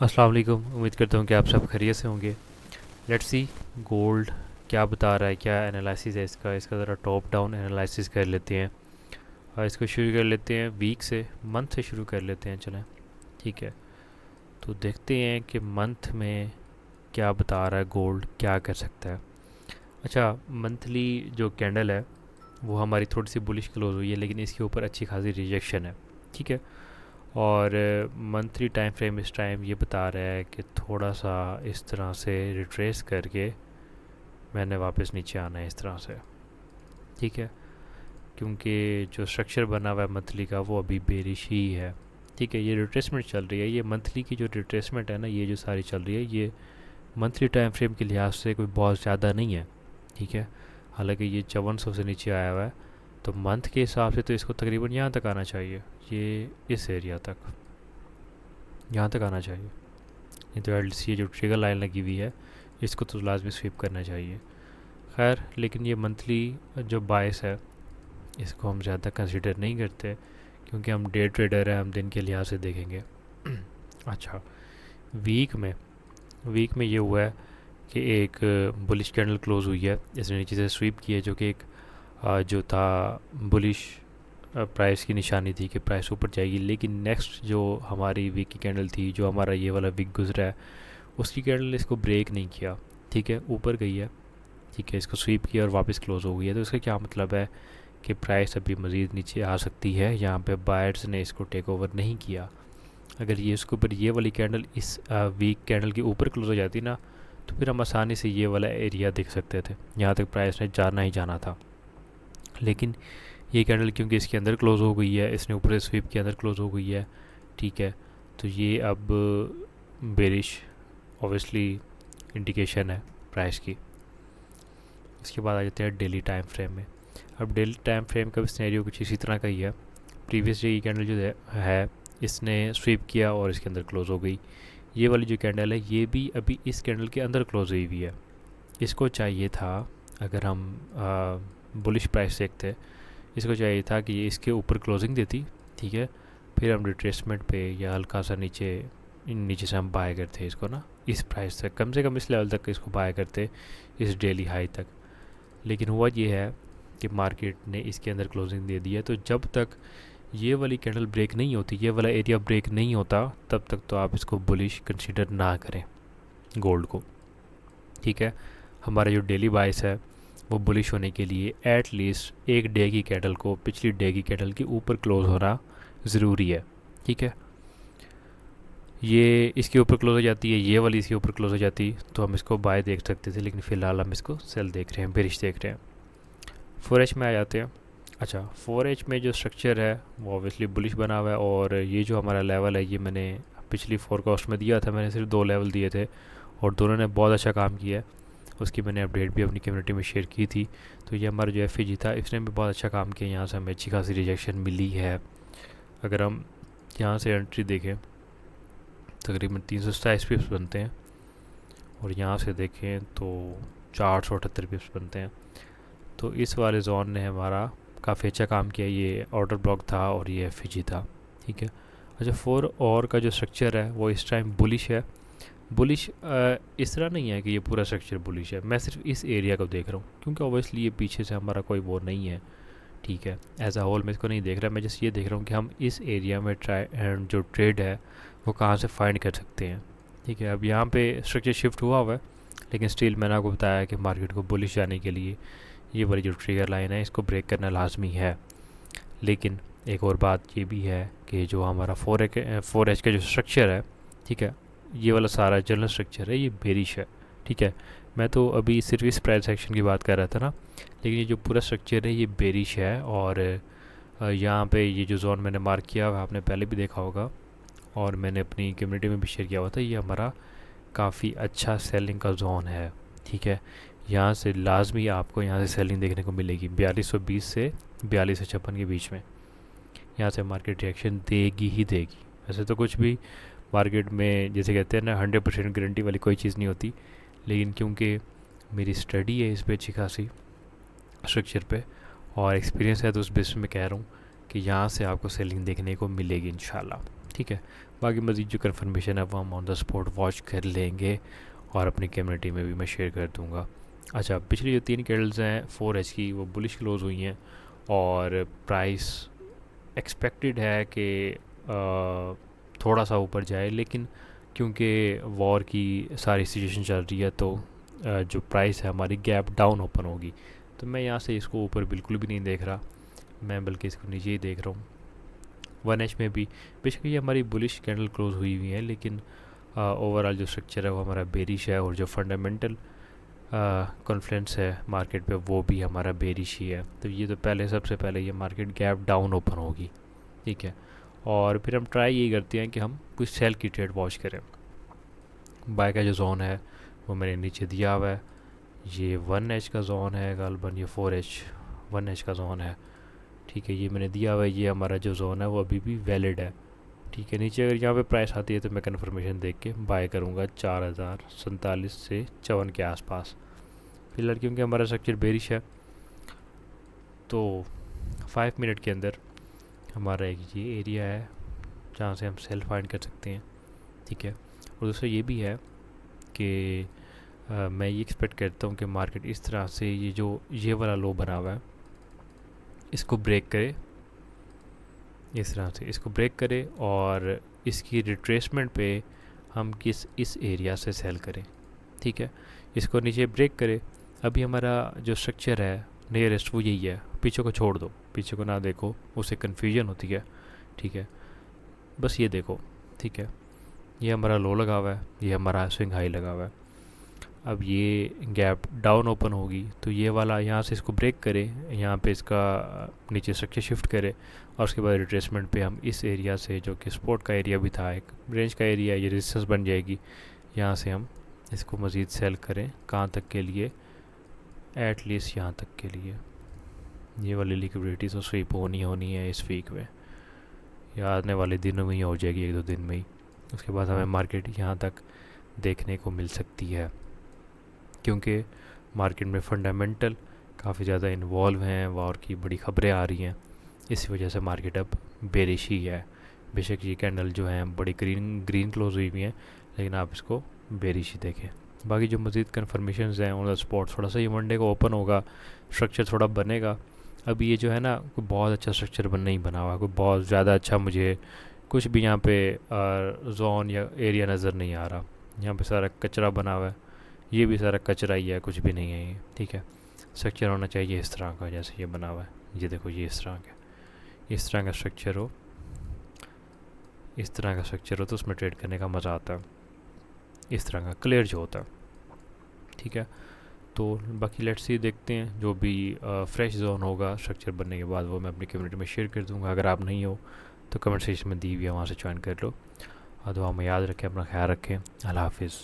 अस्सलाम वालेकुम। उम्मीद करता हूँ कि आप सब खैरियत से होंगे। लेट्स सी गोल्ड क्या बता रहा है, क्या एनालिसिस है इसका ज़रा टॉप डाउन एनालिसिस कर लेते हैं। और इसको शुरू कर लेते हैं वीक से, मंथ से शुरू कर लेते हैं, चलें। ठीक है, तो देखते हैं कि मंथ में क्या बता रहा है, गोल्ड क्या कर सकता है। अच्छा, मंथली जो कैंडल है वो हमारी थोड़ी सी बुलिश क्लोज हुई है, लेकिन इसके ऊपर अच्छी खासी रिजेक्शन है। ठीक है, और मंथली टाइम फ्रेम इस टाइम ये बता रहा है कि थोड़ा सा इस तरह से रिट्रेस करके मैंने वापस नीचे आना है इस तरह से। ठीक है, क्योंकि जो स्ट्रक्चर बना हुआ है मंथली का वो अभी बेरिश ही है। ठीक है, ये रिट्रेसमेंट चल रही है, ये मंथली की जो रिट्रेसमेंट है ना, ये जो सारी चल रही है, ये मंथली टाइम फ्रेम के लिहाज से कोई बहुत ज़्यादा नहीं है। ठीक है, हालांकि ये 5400 से नीचे आया हुआ है, तो मंथ के हिसाब से तो इसको तकरीबन यहाँ तक आना चाहिए, ये इस एरिया तक, यहाँ तक आना चाहिए। नहीं तो एटलीस्ट ये जो ट्रिगर लाइन लगी हुई है इसको तो लाजमी स्वीप करना चाहिए। खैर, लेकिन ये मंथली जो बायस है इसको हम ज़्यादा कंसिडर नहीं करते, क्योंकि हम डे ट्रेडर हैं, हम दिन के लिहाज से देखेंगे। अच्छा, वीक में वीक में ये हुआ है कि एक बुलिश कैंडल क्लोज हुई है, इसने नीचे से स्वीप की है, जो कि एक जो था बुलिश प्राइस की निशानी थी कि प्राइस ऊपर जाएगी। लेकिन नेक्स्ट जो हमारी वीक की कैंडल थी, जो हमारा ये वाला वीक गुजरा है, उसकी कैंडल ने इसको ब्रेक नहीं किया। ठीक है, ऊपर गई है। ठीक है, इसको स्वीप किया और वापस क्लोज हो गई है, तो इसका क्या मतलब है कि प्राइस अभी मज़ीद नीचे आ सकती है। यहाँ पे बायर्स ने इसको टेक ओवर नहीं किया। अगर ये इसके ऊपर ये वाली कैंडल इस वीक कैंडल के ऊपर क्लोज हो जाती ना, तो फिर हम आसानी से ये वाला एरिया देख सकते थे, यहाँ तक प्राइस ने जाना ही जाना था। लेकिन ये कैंडल क्योंकि इसके अंदर क्लोज हो गई है, इसने ऊपर स्वीप के अंदर क्लोज हो गई है। ठीक है, तो ये अब बेरिश ऑब्वियसली इंडिकेशन है प्राइस की। इसके बाद आ जाते हैं डेली टाइम फ्रेम में। अब डेली टाइम फ्रेम का भी सिनेरियो कुछ इसी तरह का ही है। प्रीवियस डे की कैंडल जो है इसने स्वीप किया और इसके अंदर क्लोज हो गई। ये वाली जो कैंडल है ये भी अभी इस कैंडल के अंदर क्लोज हुई हुई है। इसको चाहिए था, अगर हम बुलिश प्राइस देखते, इसको चाहिए था कि ये इसके ऊपर क्लोजिंग देती। ठीक है, फिर हम रिट्रेसमेंट पे या हल्का सा नीचे, नीचे से हम बाय करते इसको ना, इस प्राइस तक, कम से कम इस लेवल तक इसको बाय करते, इस डेली हाई तक। लेकिन हुआ ये है कि मार्केट ने इसके अंदर क्लोजिंग दे दी है, तो जब तक ये वाली कैंडल ब्रेक नहीं होती, ये वाला एरिया ब्रेक नहीं होता, तब तक तो आप इसको बुलिश कंसीडर ना करें गोल्ड को। ठीक है, हमारा जो डेली बाइस है वो बुलिश होने के लिए एट लीस्ट एक डे की कैंडल को पिछली डे की कैंडल के ऊपर क्लोज होना ज़रूरी है। ठीक है, ये इसके ऊपर क्लोज हो जाती है, ये वाली इसके ऊपर क्लोज हो जाती तो हम इसको बाय देख सकते थे, लेकिन फ़िलहाल हम इसको सेल देख रहे हैं, बेरिश देख रहे हैं। 4H में आ जाते हैं। अच्छा, 4H में जो स्ट्रक्चर है वो ऑब्वियसली बुलिश बना हुआ है, और ये जो हमारा लेवल है ये मैंने पिछली फोरकास्ट में दिया था, मैंने सिर्फ 2 लेवल दिए थे और दोनों ने बहुत अच्छा काम किया है। उसकी मैंने अपडेट भी अपनी कम्युनिटी में शेयर की थी। तो ये हमारा जो FEG था इसने भी बहुत अच्छा काम किया, यहाँ से हमें अच्छी खासी रिजेक्शन मिली है। अगर हम यहाँ से एंट्री देखें, तकरीबन 327 पिप्स बनते हैं, और यहाँ से देखें तो 478 पिप्स बनते हैं। तो इस वाले जोन ने हमारा काफ़ी अच्छा काम किया, ये ऑर्डर ब्लॉक था और ये FEG था। ठीक है, अच्छा, 4 और का जो स्ट्रक्चर है वो इस टाइम बुलिश है। बुलिश इस तरह नहीं है कि ये पूरा स्ट्रक्चर बुलिश है, मैं सिर्फ इस एरिया को देख रहा हूँ, क्योंकि ऑब्वियसली ये पीछे से हमारा कोई वो नहीं है। ठीक है, एज अ होल मैं इसको नहीं देख रहा, मैं जस्ट ये देख रहा हूँ कि हम इस एरिया में जो ट्रेड है वो कहाँ से फाइंड कर सकते हैं। ठीक है, अब यहाँ पे स्ट्रक्चर शिफ्ट हुआ हुआ है, लेकिन स्टिल मैंने आपको बताया कि मार्केट को बुलिश जाने के लिए ये वाली जो ट्रिगर लाइन है इसको ब्रेक करना लाजमी है। लेकिन एक और बात ये भी है कि जो हमारा 4H का जो स्ट्रक्चर है, ठीक है, ये वाला सारा जनरल स्ट्रक्चर है ये बेरिश है। ठीक है, मैं तो अभी सिर्फ इस प्राइस सेक्शन की बात कर रहा था ना, लेकिन ये जो पूरा स्ट्रक्चर है ये बेरिश है। और यहाँ पे ये जो जोन मैंने मार्क किया हुआ आपने पहले भी देखा होगा, और मैंने अपनी कम्युनिटी में भी शेयर किया हुआ था, ये हमारा काफ़ी अच्छा सेलिंग का जोन है। ठीक है, यहाँ से लाजमी आपको यहाँ से सेलिंग देखने को मिलेगी 4220 से 4256 के बीच में। यहाँ से मार्केट रिएक्शन देगी ही देगी। वैसे तो कुछ भी मार्केट में जैसे कहते हैं ना 100% गारंटी वाली कोई चीज़ नहीं होती, लेकिन क्योंकि मेरी स्टडी है इस पर अच्छी खासी स्ट्रक्चर पे और एक्सपीरियंस है, तो उस बेस में कह रहा हूँ कि यहाँ से आपको सेलिंग देखने को मिलेगी इंशाल्लाह। ठीक है, बाकी मज़ीद जो कन्फर्मेशन है वो हम ऑन द स्पॉट वॉच कर लेंगे और अपनी कम्युनिटी में भी मैं शेयर कर दूँगा। अच्छा, पिछली जो 3 कैंडल्स हैं 4H की, वो बुलिश क्लोज हुई हैं और प्राइस एक्सपेक्टेड है कि थोड़ा सा ऊपर जाए, लेकिन क्योंकि वॉर की सारी सिचुएशन चल रही है तो जो प्राइस है हमारी गैप डाउन ओपन होगी। तो मैं यहाँ से इसको ऊपर बिल्कुल भी नहीं देख रहा, मैं बल्कि इसको नीचे ही देख रहा हूँ। 1H में भी बेशक ये हमारी बुलिश कैंडल क्लोज हुई हुई है, लेकिन ओवरऑल जो स्ट्रक्चर है वो हमारा बेरिश है और जो फंडामेंटल कॉन्फ्लुएंस है मार्केट पे वो भी हमारा बेरिश ही है। तो ये तो पहले सबसे पहले ये मार्केट गैप डाउन ओपन होगी, ठीक है। और फिर हम ट्राई यही करते हैं कि हम कुछ सेल की ट्रेड वॉच करें। बाय का जो जोन है वो मैंने नीचे दिया हुआ है, ये 1H का जोन है गालबन, ये 4H 1H का जोन है, ठीक है, ये मैंने दिया हुआ है। ये हमारा जो जोन है वो अभी भी वैलिड है, ठीक है। नीचे अगर यहाँ पे प्राइस आती है तो मैं कन्फर्मेशन देख के बाय करूँगा 4047 से 54 के आसपास। फिलहाल क्योंकि हमारा स्ट्रक्चर बेरिश है तो 5 मिनट के अंदर हमारा एक ये एरिया है जहाँ से हम सेल फाइंड कर सकते हैं, ठीक है। और दूसरा ये भी है कि मैं ये एक्सपेक्ट करता हूँ कि मार्केट इस तरह से ये वाला लो बना हुआ है इसको ब्रेक करे, इस तरह से इसको ब्रेक करे और इसकी रिट्रेसमेंट पे हम इस एरिया से सेल करें, ठीक है। इसको नीचे ब्रेक करे। अभी हमारा जो स्ट्रक्चर है नियरेस्ट वो यही है, पीछे को छोड़ दो, पीछे को ना देखो, उससे कन्फ्यूजन होती है, ठीक है। बस ये देखो, ठीक है, ये हमारा लो लगा हुआ है, ये हमारा स्विंग हाई लगा हुआ है। अब ये गैप डाउन ओपन होगी तो ये वाला यहाँ से इसको ब्रेक करे, यहाँ पे इसका नीचे स्ट्रक्चर शिफ्ट करे और उसके बाद रिट्रेसमेंट पे हम इस एरिया से, जो कि सपोर्ट का एरिया भी था, एक रेंज का एरिया, ये रेजिस्टेंस बन जाएगी। यहाँ से हम इसको मज़ीद सेल करें कहाँ तक के लिए, एटलीस्ट यहाँ तक के लिए। ये वाली लिक्विडिटी तो स्वीप होनी है इस वीक में, या आने वाले दिनों में ही हो जाएगी, 1-2 दिन में ही। उसके बाद हमें मार्केट यहाँ तक देखने को मिल सकती है, क्योंकि मार्केट में फंडामेंटल काफ़ी ज़्यादा इन्वॉल्व हैं, वॉर की बड़ी खबरें आ रही हैं, इसी वजह से मार्केट अब बेरिश ही है। बेशक ये कैंडल जो है बड़ी ग्रीन क्लोज हुई हुई हैं, लेकिन आप इसको बेरिश ही देखें। बाकी जो मज़ीद कन्फर्मेशन हैं ऑन द स्पॉट, थोड़ा सा ये मंडे को ओपन होगा, स्ट्रक्चर थोड़ा बनेगा। अभी ये जो है ना कोई बहुत अच्छा स्ट्रक्चर नहीं बना हुआ, कोई बहुत ज़्यादा अच्छा मुझे कुछ भी यहाँ पे जोन या एरिया नज़र नहीं आ रहा। यहाँ पे सारा कचरा बना हुआ है, ये भी सारा कचरा ही है, कुछ भी नहीं है ये, ठीक है। स्ट्रक्चर होना चाहिए इस तरह का जैसे ये बना हुआ है, ये देखो, ये इस तरह का स्ट्रक्चर हो, इस तरह का स्ट्रक्चर हो तो उसमें ट्रेड करने का मज़ा आता है, इस तरह का क्लियर जो होता है, ठीक है। तो बाकी लेट्स सी, देखते हैं जो भी फ्रेश जोन होगा स्ट्रक्चर बनने के बाद वो मैं अपनी कम्युनिटी में शेयर कर दूंगा। अगर आप नहीं हो तो कमेंट सेक्शन में दी हुई है, वहाँ से ज्वाइन कर लो। दुआ में याद रखें, अपना ख्याल रखें, अल्लाह हाफिज़।